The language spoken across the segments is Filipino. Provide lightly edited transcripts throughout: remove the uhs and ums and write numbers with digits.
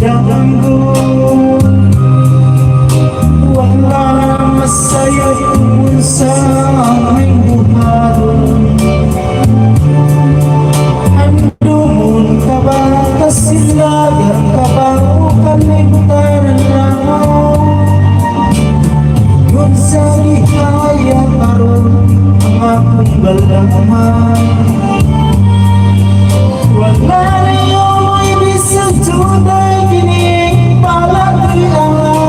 damdamin ko. Wala nang masaya tungkol sa aming buharon. Andun ka ba? Kasilagan ka ba? O kalimtanan na mo? Yun sa lihaya karon ang akong balangman. Wala na yung ibig sa tunay kining palagriangan.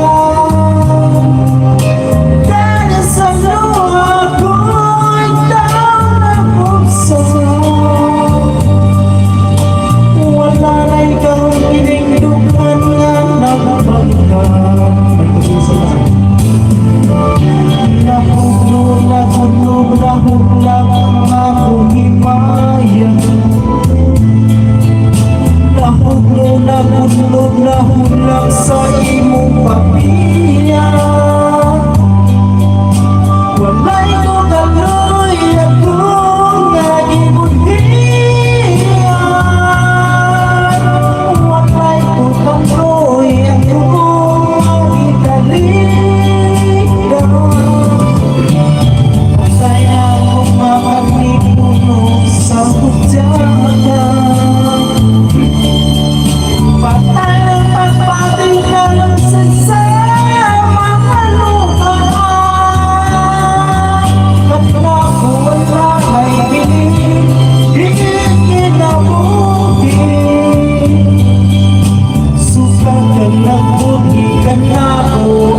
Kaya sa luha ko'y taong nabuksan. Wala na ikaw pinigdukan nga nabanggan. Nahulog lang ang akong himaya. Nahulog sa imong papiya. Walay ko kaloy akong nagibunhiyan. Walay ko kaloy akong italigan. Patay na akong makalimuno sa hudyanan. Patay ng pagpating ka ng sansaya mga luhaan. At naku wala may piling, di kinabuhi. Sukat ka na buhi ka na o